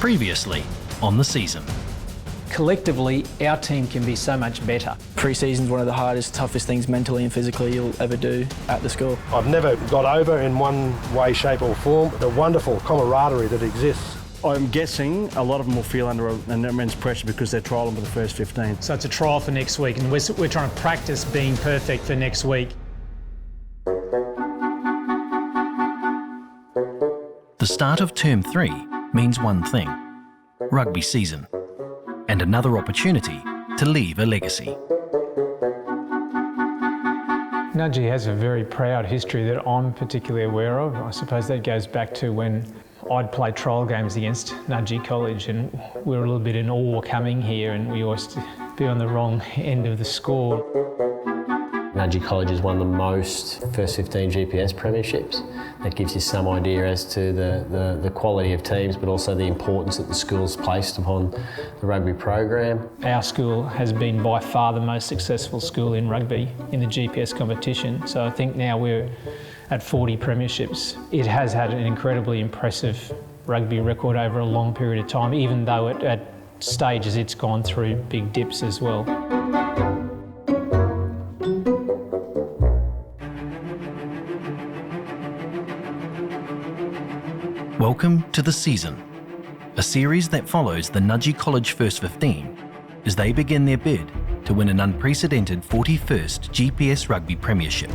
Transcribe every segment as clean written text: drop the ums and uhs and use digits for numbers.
Previously on the season. Collectively, our team can be so much better. Pre-season's one of the hardest, toughest things mentally and physically you'll ever do at the school. I've never got over in one way, shape or form the wonderful camaraderie that exists. I'm guessing a lot of them will feel under an immense pressure because they're trialling for the first 15. So it's a trial for next week and we're trying to practice being perfect for next week. The start of Term 3 means one thing: rugby season, and another opportunity to leave a legacy. Nudgee has a very proud history that I'm particularly aware of. I suppose that goes back to when I'd play trial games against Nudgee College and we were a little bit in awe coming here and we always be on the wrong end of the score. Nudgee College is one of the most first 15 GPS premierships. That gives you some idea as to the quality of teams, but also the importance that the school's placed upon the rugby program. Our school has been by far the most successful school in rugby in the GPS competition, so I think now we're at 40 premierships. It has had an incredibly impressive rugby record over a long period of time, even though at stages it's gone through big dips as well. Welcome to The Season, a series that follows the Nudgee College First 15 as they begin their bid to win an unprecedented 41st GPS Rugby Premiership.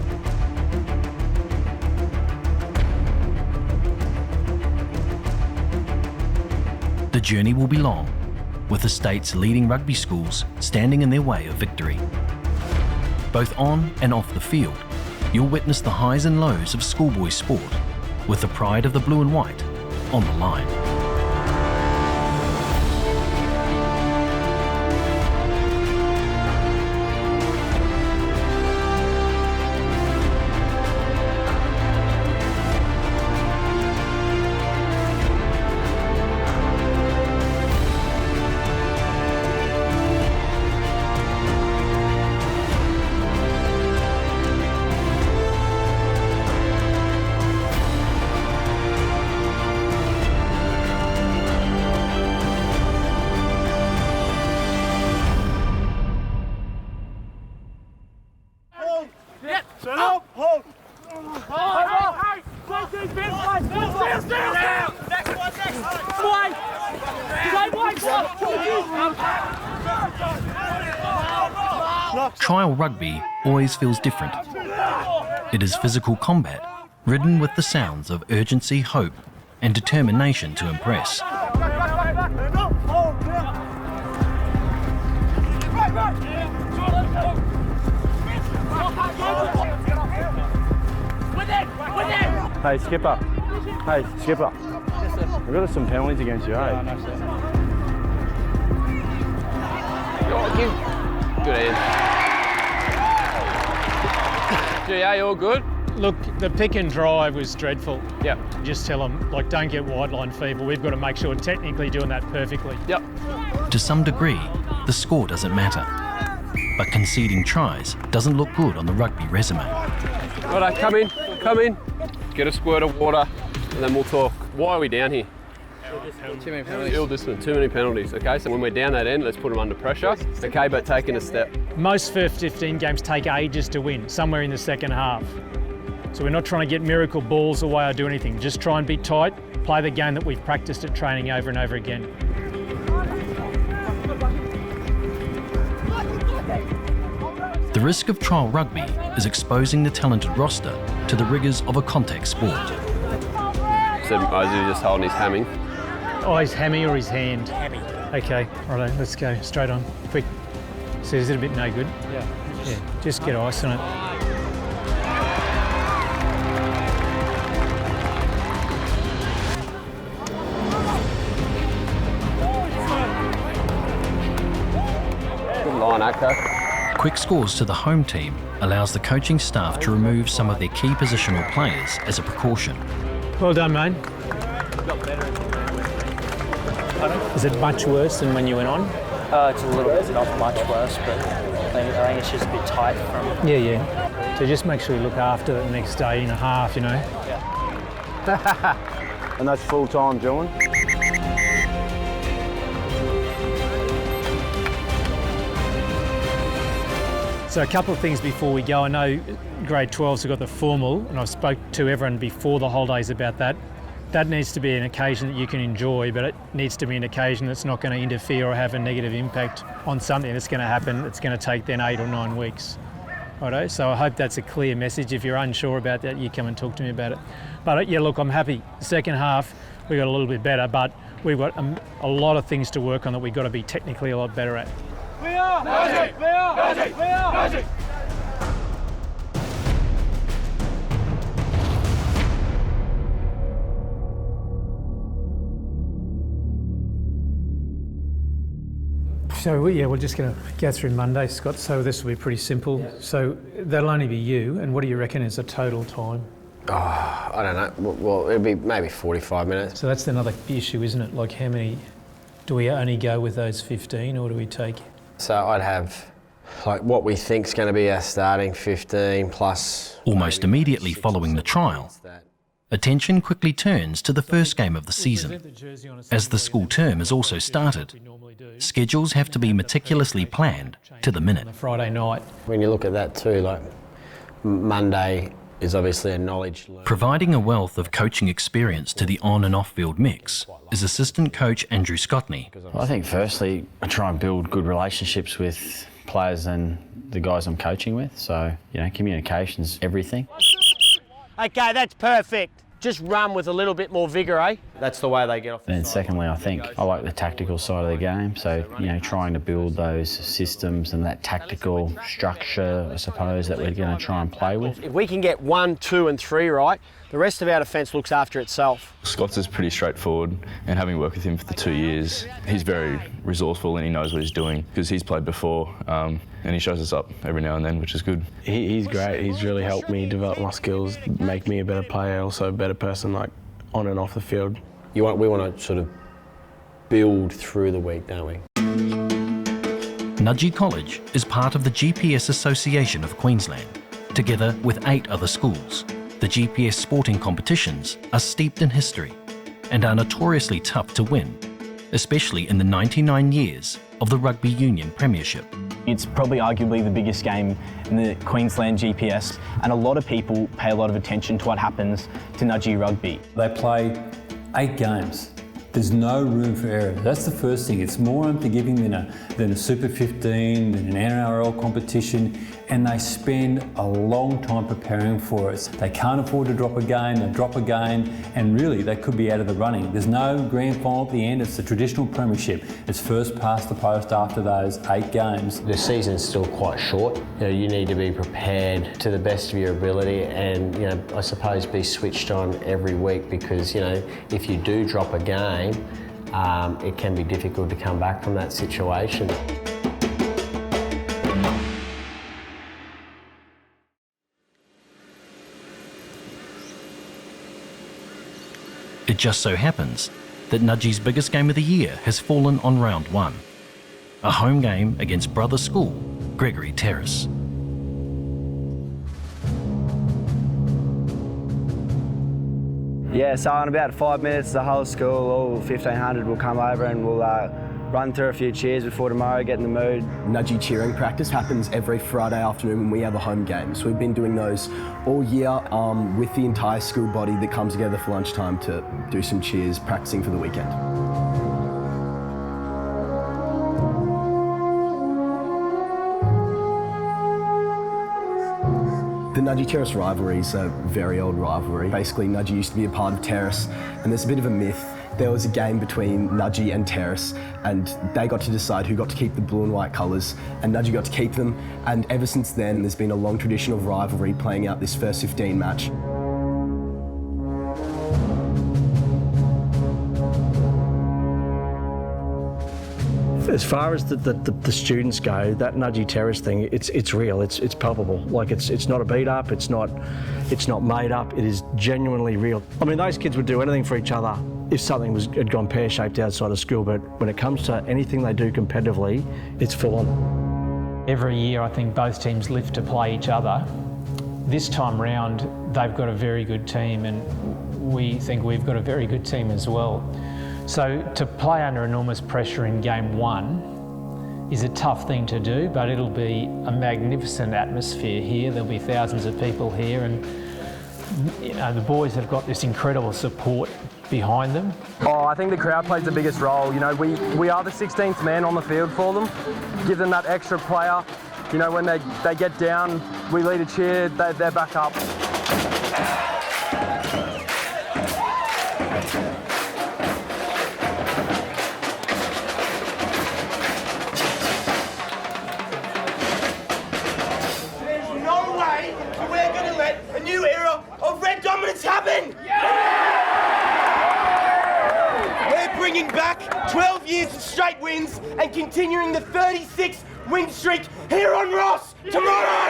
The journey will be long, with the state's leading rugby schools standing in their way of victory. Both on and off the field, you'll witness the highs and lows of schoolboy sport, with the pride of the blue and white on the line. Trial rugby always feels different. It is physical combat, ridden with the sounds of urgency, hope, and determination to impress. Hey, skipper. Hey, skipper. We've got some penalties against you, hey? Good hand. GA, all good? Look, the pick and drive was dreadful. Yep. Just tell them, like, don't get wide line fever. We've got to make sure we're technically doing that perfectly. Yep. To some degree, the score doesn't matter, but conceding tries doesn't look good on the rugby resume. Righto, come in. Get a squirt of water, and then we'll talk. Why are we down here? Too many penalties. Ill discipline, too many penalties. Okay, so when we're down that end, let's put them under pressure. Okay, but taking a step. Most first 15 games take ages to win, somewhere in the second half. So we're not trying to get miracle balls away or do anything. Just try and be tight, play the game that we've practiced at training over and over again. The risk of trial rugby is exposing the talented roster to the rigours of a contact sport. So Ozzy just holding his hamming. Oh, his hammy or his hand? Hammy. Okay, righto, let's go straight on, quick. So is it a bit no good? Yeah, just get ice on it. Line, Acco. Quick scores to the home team allows the coaching staff to remove some of their key positional players as a precaution. Well done, mate. Is it much worse than when you went on? It's a little bit, not much worse, but I think it's just a bit tight from... Yeah. So just make sure you look after it the next day and a half, you know. And that's full time, Dylan. So a couple of things before we go. I know grade 12s have got the formal, and I've spoke to everyone before the holidays about that. That needs to be an occasion that you can enjoy, but it needs to be an occasion that's not going to interfere or have a negative impact on something that's going to happen. It's going to take then 8 or 9 weeks. Righto? So I hope that's a clear message. If you're unsure about that, you come and talk to me about it. But yeah, look, I'm happy. The second half, we got a little bit better, but we've got a lot of things to work on that we've got to be technically a lot better at. So we're just going to go through Monday, Scott, so this will be pretty simple. So that'll only be you, and what do you reckon is the total time? Oh, I don't know. Well, it'll be maybe 45 minutes. So that's another issue, isn't it? Like, how many, do we only go with those 15, or do we take? So I'd have, like, what we think's going to be our starting 15 plus... Almost immediately following the trial, attention quickly turns to the first game of the season. As the school term has also started, schedules have to be meticulously planned to the minute. Friday night. When you look at that too, like, Monday is obviously a knowledge... Providing a wealth of coaching experience to the on and off-field mix is assistant coach Andrew Scottney. Well, I think firstly, I try and build good relationships with players and the guys I'm coaching with. So, communication's everything. Okay, that's perfect. Just run with a little bit more vigour, eh? That's the way they get off the And then secondly, I think I like the tactical side of the game. So, trying to build those systems and that tactical structure, I suppose, that we're going to try and play with. If we can get 1, 2 and 3 right, the rest of our defence looks after itself. Scott's is pretty straightforward, and having worked with him for the 2 years, he's very resourceful and he knows what he's doing because he's played before, and he shows us up every now and then, which is good. He's great. He's really helped me develop my skills, make me a better player, also a better person, like on and off the field. We want to sort of build through the week, don't we? Nudgee College is part of the GPS Association of Queensland. Together with 8 other schools, the GPS sporting competitions are steeped in history and are notoriously tough to win, especially in the 99 years of the Rugby Union Premiership. It's probably arguably the biggest game in the Queensland GPS, and a lot of people pay a lot of attention to what happens to Nudgee Rugby. They play 8 games. There's no room for error. That's the first thing. It's more unforgiving than a Super 15, than an NRL competition, and they spend a long time preparing for it. They can't afford to drop a game, they drop a game, and really they could be out of the running. There's no grand final at the end. It's the traditional premiership. It's first past the post after those 8 games. The season's still quite short. You need to be prepared to the best of your ability and, I suppose be switched on every week because, if you do drop a game, it can be difficult to come back from that situation. It just so happens that Nudgee's biggest game of the year has fallen on round 1, a home game against brother school, Gregory Terrace. Yeah, so in about 5 minutes, the whole school, all 1,500 will come over and we'll run through a few cheers before tomorrow, get in the mood. Nudgee cheering practice happens every Friday afternoon when we have a home game. So we've been doing those all year with the entire school body that comes together for lunchtime to do some cheers, practicing for the weekend. The Nudgee Terrace rivalry is a very old rivalry. Basically, Nudgee used to be a part of Terrace, and there's a bit of a myth. There was a game between Nudgee and Terrace, and they got to decide who got to keep the blue and white colours, and Nudgee got to keep them. And ever since then, there's been a long tradition of rivalry playing out this first 15 match. As far as the students go, that Nudgee Terrace thing, it's real, it's palpable. Like it's not a beat up, it's not made up, it is genuinely real. I mean, those kids would do anything for each other if something had gone pear-shaped outside of school, but when it comes to anything they do competitively, it's full on. Every year I think both teams live to play each other. This time round, they've got a very good team and we think we've got a very good team as well. So to play under enormous pressure in game 1 is a tough thing to do, but it'll be a magnificent atmosphere here. There'll be thousands of people here, and you know, the boys have got this incredible support behind them. Oh, I think the crowd plays the biggest role. You know, we are the 16th man on the field for them. Give them that extra player. You know, when they get down, we lead a cheer, they're back up. There's no way that we're going to let a new era of red dominance happen! We're bringing back 12 years of straight wins and continuing the 36 win streak here on Ross tomorrow!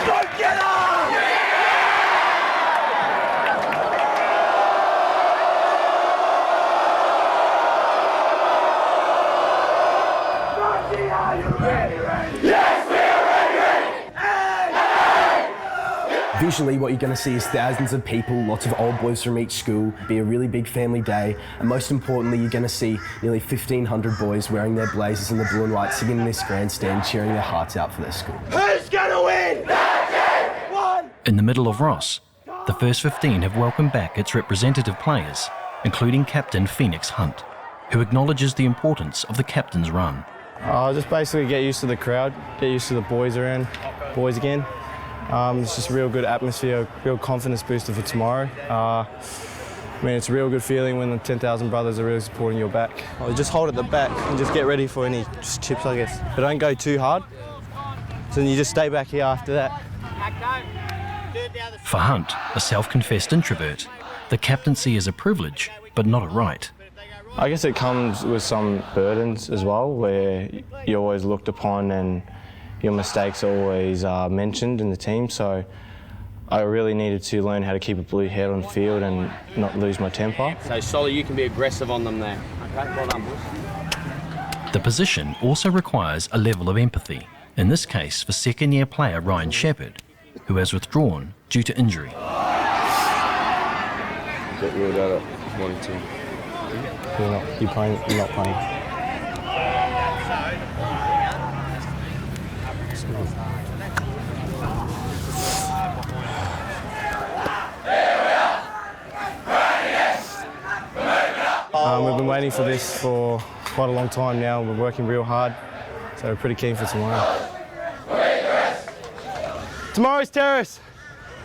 Go get her! Yes, we are ready! Visually, what you're going to see is thousands of people, lots of old boys from each school, be a really big family day, and most importantly, you're going to see nearly 1,500 boys wearing their blazers in the blue and white, singing in this grandstand, cheering their hearts out for their school. Who's gonna win? One! In the middle of Ross, the first 15 have welcomed back its representative players, including Captain Phoenix Hunt, who acknowledges the importance of the captain's run. Just basically get used to the crowd, get used to the boys again. It's just a real good atmosphere, real confidence booster for tomorrow. I mean, it's a real good feeling when the 10,000 brothers are really supporting your back. Just hold at the back and just get ready for any chips, I guess. But don't go too hard. So then you just stay back here after that. For Hunt, a self-confessed introvert, the captaincy is a privilege, but not a right. I guess it comes with some burdens as well, where you're always looked upon and your mistakes are always mentioned in the team. So I really needed to learn how to keep a blue head on the field and not lose my temper. So, Solly, you can be aggressive on them there. Okay, well done, boys. The position also requires a level of empathy, in this case for second-year player Ryan Shepherd, who has withdrawn due to injury. Get ruled out at 1-2. You're not playing. We've been waiting for this for quite a long time now. We're working real hard, so we're pretty keen for tomorrow. Tomorrow's Terrace.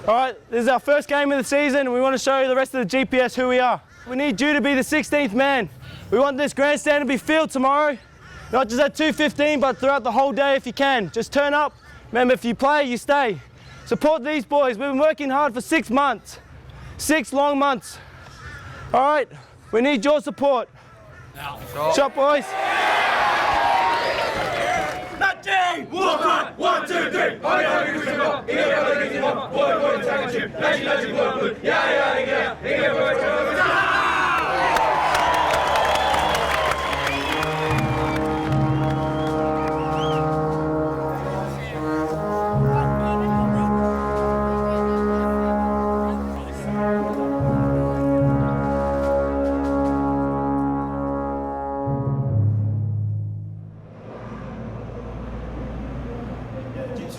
All right, this is our first game of the season, and we want to show you the rest of the GPS who we are. We need you to be the 16th man. We want this grandstand to be filled tomorrow, not just at 2:15, but throughout the whole day if you can. Just turn up. Remember, if you play, you stay. Support these boys. We've been working hard for 6 months, 6 long months. All right, we need your support. Shot, boys. Nudgee! Walk on! 1, 2, 3!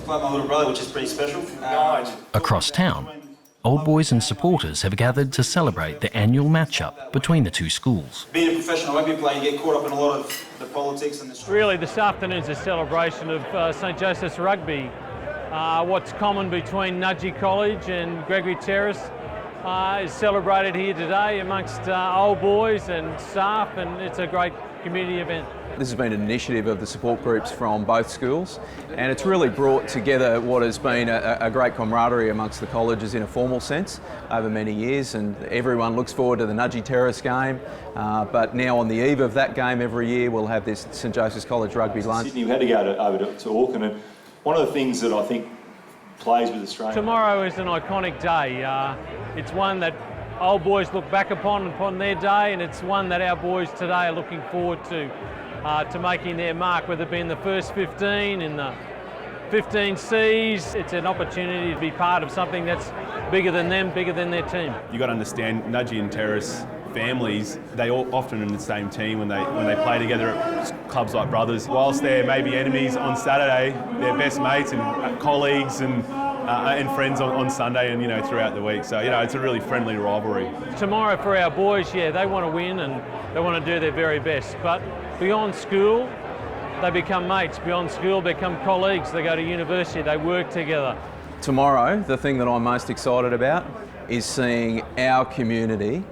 Like my little brother, which is pretty special. Across town, old boys and supporters have gathered to celebrate the annual matchup between the two schools. Being a professional rugby player, you get caught up in a lot of the politics and the... Really, this afternoon's a celebration of St Joseph's Rugby. What's common between Nudgee College and Gregory Terrace is celebrated here today amongst old boys and staff, and it's a great community event. This has been an initiative of the support groups from both schools, and it's really brought together what has been a great camaraderie amongst the colleges in a formal sense over many years, and everyone looks forward to the Nudgee Terrace game. But now on the eve of that game every year, we'll have this St Joseph's College Rugby lunch. Sydney, we had to go over to Auckland, and one of the things that I think plays with Australia... Tomorrow is an iconic day. It's one that old boys look back upon their day, and it's one that our boys today are looking forward to making their mark, whether it be in the first 15, in the 15 Cs. It's an opportunity to be part of something that's bigger than them, bigger than their team. You've got to understand, Nudgee and Terrace families. They all often in the same team when they play together at clubs like Brothers. Whilst they're maybe enemies on Saturday, they're best mates and colleagues and friends on Sunday and throughout the week. So it's a really friendly rivalry. Tomorrow for our boys, they want to win and they want to do their very best. But beyond school, they become mates. Beyond school, they become colleagues. They go to university, they work together. Tomorrow, the thing that I'm most excited about is seeing our community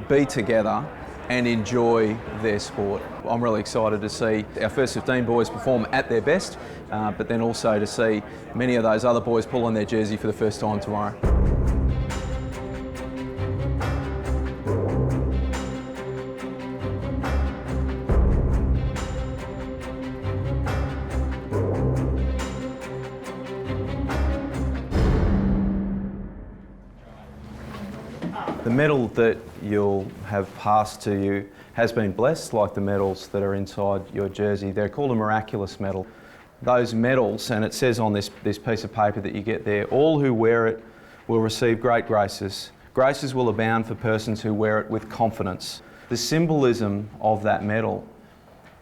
be together and enjoy their sport. I'm really excited to see our first 15 boys perform at their best, but then also to see many of those other boys pull on their jersey for the first time tomorrow. The medal that you'll have passed to you has been blessed, like the medals that are inside your jersey. They're called a miraculous medal. Those medals, and it says on this piece of paper that you get there, all who wear it will receive great graces. Graces will abound for persons who wear it with confidence. The symbolism of that medal,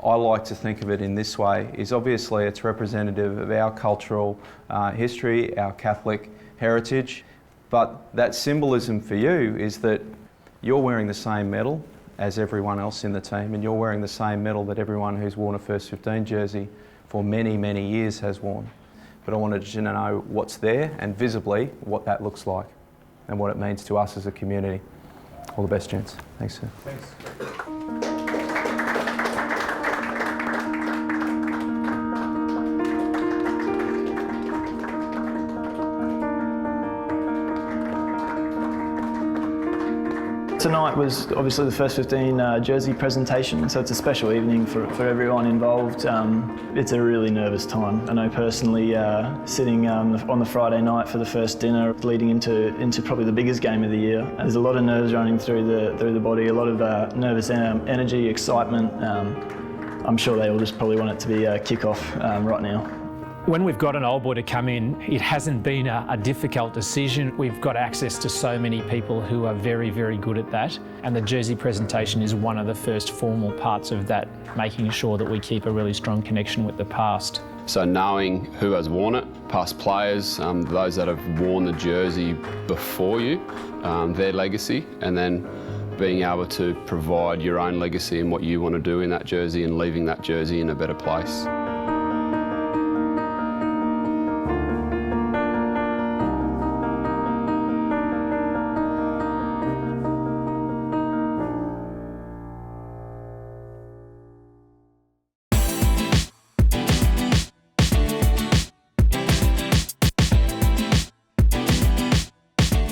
I like to think of it in this way, is obviously it's representative of our cultural history, our Catholic heritage. But that symbolism for you is that you're wearing the same medal as everyone else in the team, and you're wearing the same medal that everyone who's worn a first 15 jersey for many, many years has worn. But I wanted you to know what's there and visibly what that looks like and what it means to us as a community. All the best, gents. Thanks, sir. Thanks. Tonight was obviously the first 15 jersey presentation, so it's a special evening for everyone involved. It's a really nervous time. I know personally, sitting on the Friday night for the first dinner, leading into probably the biggest game of the year. There's a lot of nerves running through the body, a lot of nervous energy, excitement. I'm sure they all just probably want it to be a kick-off right now. When we've got an old boy to come in, it hasn't been a difficult decision. We've got access to so many people who are very, very good at that. And the jersey presentation is one of the first formal parts of that, making sure that we keep a really strong connection with the past. So knowing who has worn it, past players, those that have worn the jersey before you, their legacy, and then being able to provide your own legacy and what you want to do in that jersey and leaving that jersey in a better place.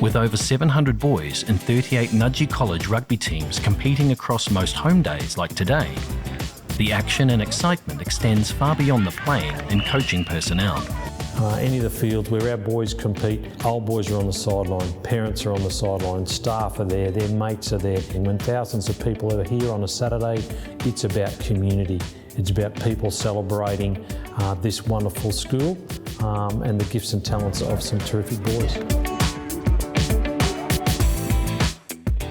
With over 700 boys and 38 Nudgee College rugby teams competing across most home days like today, the action and excitement extends far beyond the playing and coaching personnel. Any of the fields where our boys compete, old boys are on the sideline, parents are on the sideline, staff are there, their mates are there. And when thousands of people are here on a Saturday, it's about community. It's about people celebrating this wonderful school and the gifts and talents of some terrific boys.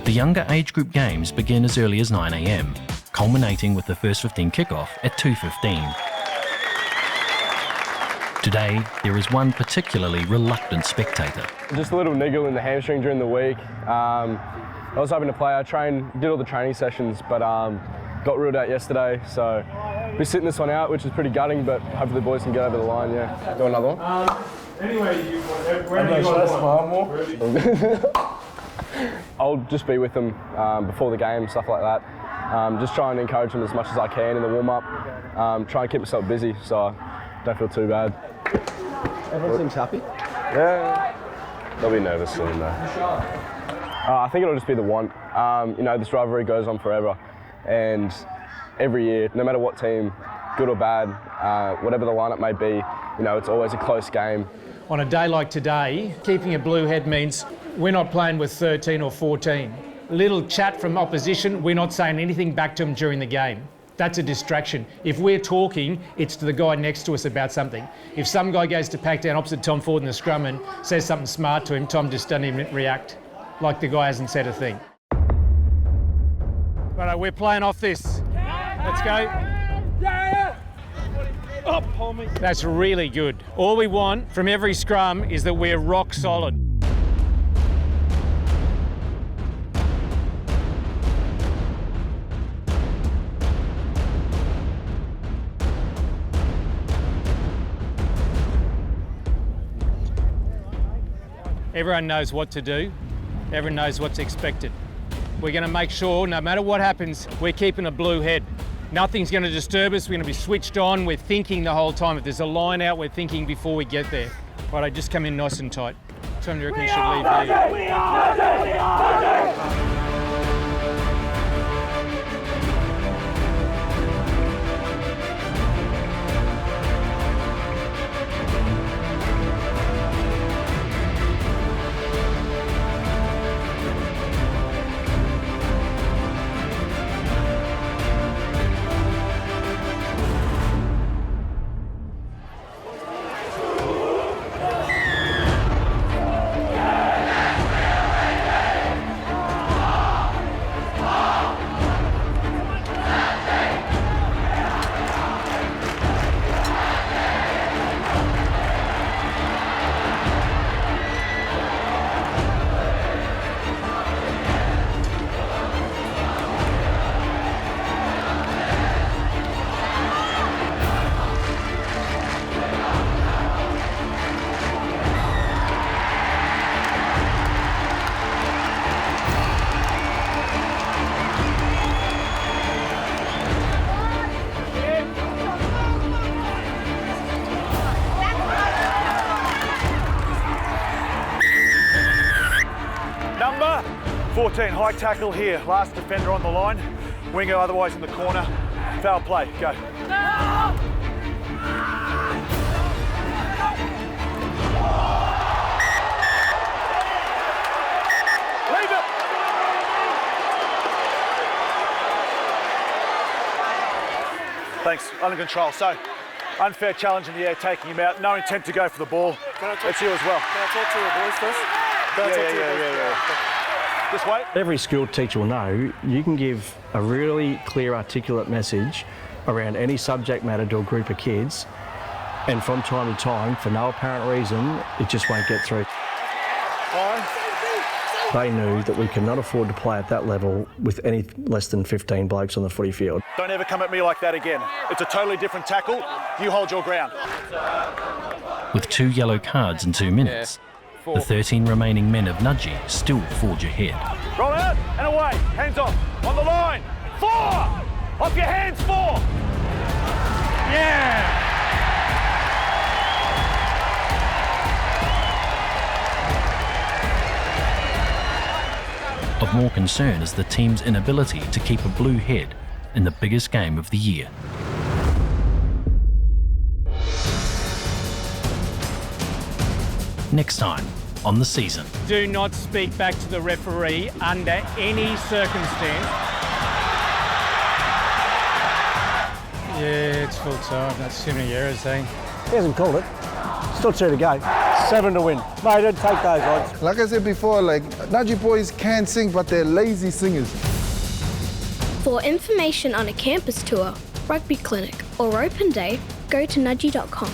The younger age group games begin as early as 9 a.m, culminating with the first 15 kickoff at 2:15. Today, there is one particularly reluctant spectator. Just a little niggle in the hamstring during the week. I was hoping to play. I did all the training sessions, but got ruled out yesterday. So we're sitting this one out, which is pretty gutting, but hopefully the boys can get over the line, yeah. Do another one? Anyway, where do you want I'll just be with them before the game, stuff like that. Just try and encourage them as much as I can in the warm-up. Try and keep myself busy, so I don't feel too bad. Everyone seems happy? Yeah. They'll be nervous soon though. I think it'll just be the want. This rivalry goes on forever, and every year, no matter what team, good or bad, whatever the lineup may be, it's always a close game. On a day like today, keeping a blue head means we're not playing with 13 or 14. Little chat from opposition, we're not saying anything back to them during the game. That's a distraction. If we're talking, it's to the guy next to us about something. If some guy goes to pack down opposite Tom Ford in the scrum and says something smart to him, Tom just doesn't even react, like the guy hasn't said a thing. Right, we're playing off this. Let's go. Oh, pull me. That's really good. All we want from every scrum is that we're rock solid. Everyone knows what to do. Everyone knows what's expected. We're going to make sure, no matter what happens, we're keeping a blue head. Nothing's going to disturb us. We're going to be switched on. We're thinking the whole time. If there's a line out, we're thinking before we get there. Right, I just come in nice and tight. Time do you reckon we should leave here? Number 14, high tackle here. Last defender on the line. Winger otherwise in the corner. Foul play, go. Leave it! Thanks, under control. So, unfair challenge in the air, taking him out. No intent to go for the ball. It's you as well. Can I talk to your boys first? Yeah. This way. Every skilled teacher will know you can give a really clear, articulate message around any subject matter to a group of kids, and from time to time, for no apparent reason, it just won't get through. They knew that we could not afford to play at that level with any less than 15 blokes on the footy field. Don't ever come at me like that again. It's a totally different tackle. You hold your ground. With 2 yellow cards in 2 minutes, the 13 remaining men of Nudgee still forge ahead. Roll out and away. Hands off. On the line. 4! Off your hands, 4! Yeah! Of more concern is the team's inability to keep a blue head in the biggest game of the year. Next time on The Season. Do not speak back to the referee under any circumstance. Yeah, it's full time. That's too many errors, eh? He hasn't called it. Still 2 to go. 7 to win. Mate, don't take those odds. Like I said before, Nudgee boys can sing, but they're lazy singers. For information on a campus tour, rugby clinic or open day, go to nudgee.com.